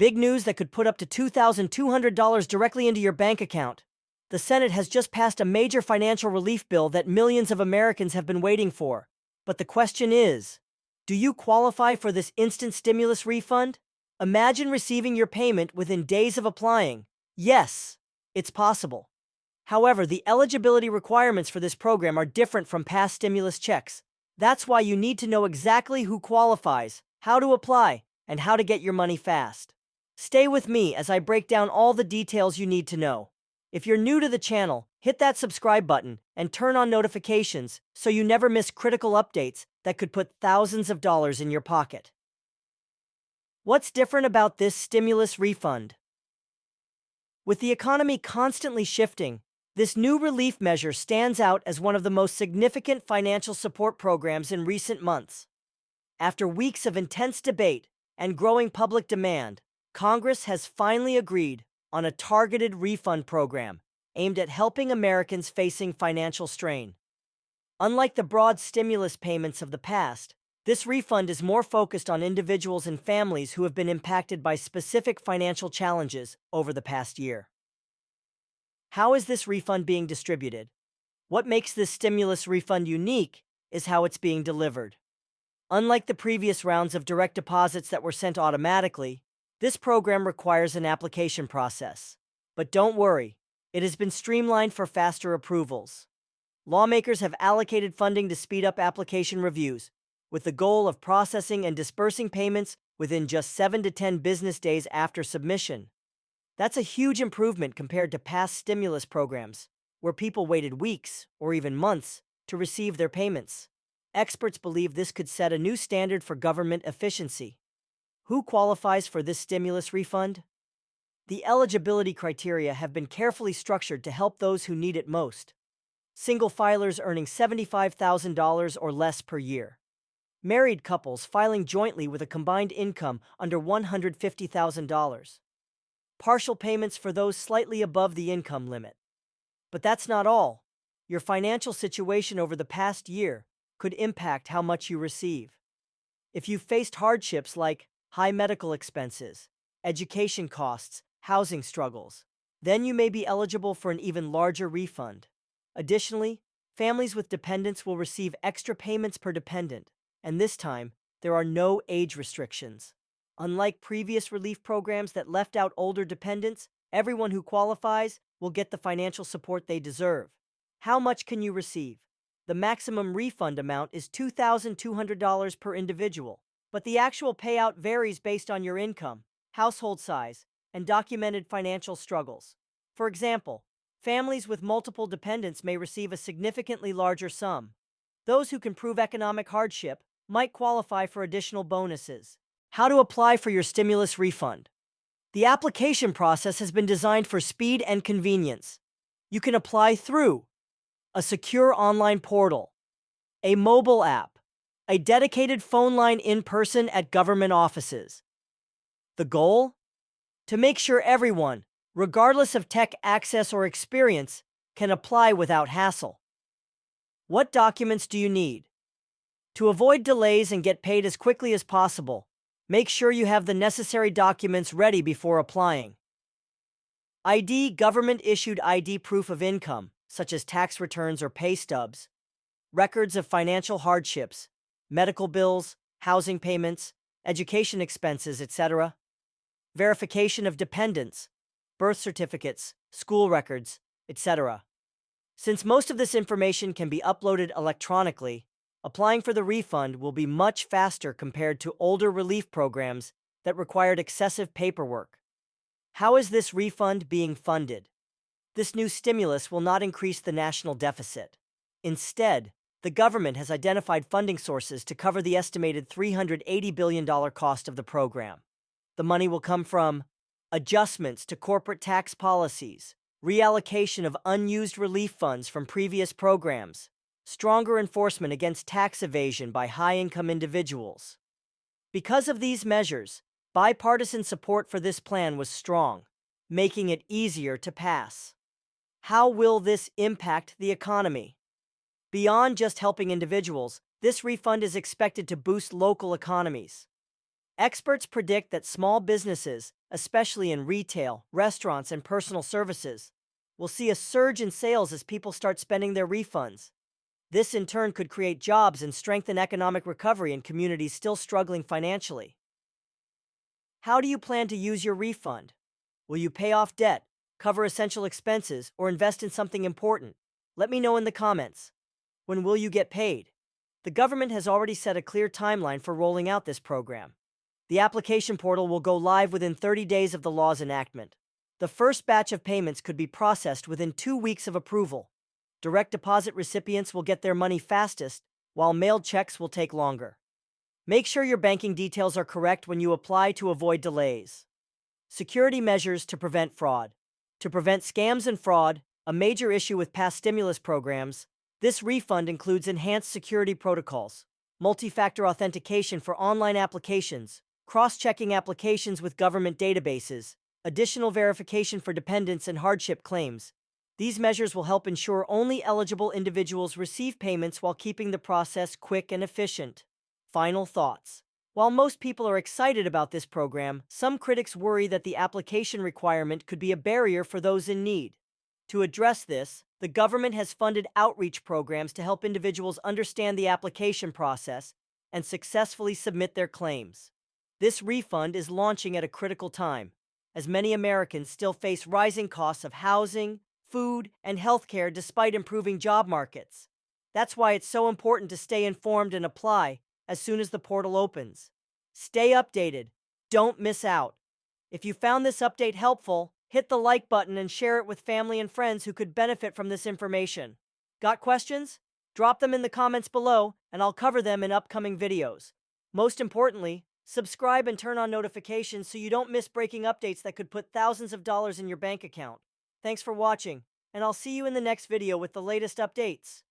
Big news that could put up to $2,200 directly into your bank account. The Senate has just passed a major financial relief bill that millions of Americans have been waiting for. But the question is, do you qualify for this instant stimulus refund? Imagine receiving your payment within days of applying. Yes, it's possible. However, the eligibility requirements for this program are different from past stimulus checks. That's why you need to know exactly who qualifies, how to apply, and how to get your money fast. Stay with me as I break down all the details you need to know. If you're new to the channel, hit that subscribe button and turn on notifications so you never miss critical updates that could put thousands of dollars in your pocket. What's different about this stimulus refund? With the economy constantly shifting, this new relief measure stands out as one of the most significant financial support programs in recent months. After weeks of intense debate and growing public demand, Congress has finally agreed on a targeted refund program aimed at helping Americans facing financial strain. Unlike the broad stimulus payments of the past, this refund is more focused on individuals and families who have been impacted by specific financial challenges over the past year. How is this refund being distributed? What makes this stimulus refund unique is how it's being delivered. Unlike the previous rounds of direct deposits that were sent automatically, this program requires an application process. But don't worry, it has been streamlined for faster approvals. Lawmakers have allocated funding to speed up application reviews, with the goal of processing and dispersing payments within just 7 to 10 business days after submission. That's a huge improvement compared to past stimulus programs, where people waited weeks or even months to receive their payments. Experts believe this could set a new standard for government efficiency. Who qualifies for this stimulus refund? The eligibility criteria have been carefully structured to help those who need it most. Single filers earning $75,000 or less per year. Married couples filing jointly with a combined income under $150,000. Partial payments for those slightly above the income limit. But that's not all. Your financial situation over the past year could impact how much you receive. If you've faced hardships like high medical expenses, education costs, housing struggles, then you may be eligible for an even larger refund. Additionally, families with dependents will receive extra payments per dependent, and this time, there are no age restrictions. Unlike previous relief programs that left out older dependents, everyone who qualifies will get the financial support they deserve. How much can you receive? The maximum refund amount is $2,200 per individual, but the actual payout varies based on your income, household size, and documented financial struggles. For example, families with multiple dependents may receive a significantly larger sum. Those who can prove economic hardship might qualify for additional bonuses. How to apply for your stimulus refund? The application process has been designed for speed and convenience. You can apply through a secure online portal, a mobile app, a dedicated phone line in person at government offices. The goal? To make sure everyone, regardless of tech access or experience, can apply without hassle. What documents do you need? To avoid delays and get paid as quickly as possible, make sure you have the necessary documents ready before applying. ID, government-issued ID proof of income, such as tax returns or pay stubs, records of financial hardships, medical bills, housing payments, education expenses, etc. Verification of dependents, birth certificates, school records, etc. Since most of this information can be uploaded electronically, applying for the refund will be much faster compared to older relief programs that required excessive paperwork. How is this refund being funded? This new stimulus will not increase the national deficit. Instead, the government has identified funding sources to cover the estimated $380 billion cost of the program. The money will come from adjustments to corporate tax policies, reallocation of unused relief funds from previous programs, stronger enforcement against tax evasion by high-income individuals. Because of these measures, bipartisan support for this plan was strong, making it easier to pass. How will this impact the economy? Beyond just helping individuals, this refund is expected to boost local economies. Experts predict that small businesses especially in retail, restaurants, and personal services. We'll see a surge in sales as people start spending their refunds. This in turn could create jobs and strengthen economic recovery in communities still struggling financially. How do you plan to use your refund? Will you pay off debt, cover essential expenses, or invest in something important? Let me know in the comments. When will you get paid? The government has already set a clear timeline for rolling out this program. The application portal will go live within 30 days of the law's enactment. The first batch of payments could be processed within 2 weeks of approval. Direct deposit recipients will get their money fastest, while mailed checks will take longer. Make sure your banking details are correct when you apply to avoid delays. Security measures to prevent fraud. To prevent scams and fraud, a major issue with past stimulus programs, this refund includes enhanced security protocols, multi-factor authentication for online applications, cross-checking applications with government databases, additional verification for dependents and hardship claims. These measures will help ensure only eligible individuals receive payments while keeping the process quick and efficient. Final thoughts. While most people are excited about this program, some critics worry that the application requirement could be a barrier for those in need. To address this, the government has funded outreach programs to help individuals understand the application process and successfully submit their claims. This refund is launching at a critical time, as many Americans still face rising costs of housing, food, and healthcare despite improving job markets. That's why it's so important to stay informed and apply as soon as the portal opens. Stay updated. Don't miss out. If you found this update helpful, hit the like button and share it with family and friends who could benefit from this information. Got questions? Drop them in the comments below, and I'll cover them in upcoming videos. Most importantly, subscribe and turn on notifications so you don't miss breaking updates that could put thousands of dollars in your bank account. Thanks for watching, and I'll see you in the next video with the latest updates.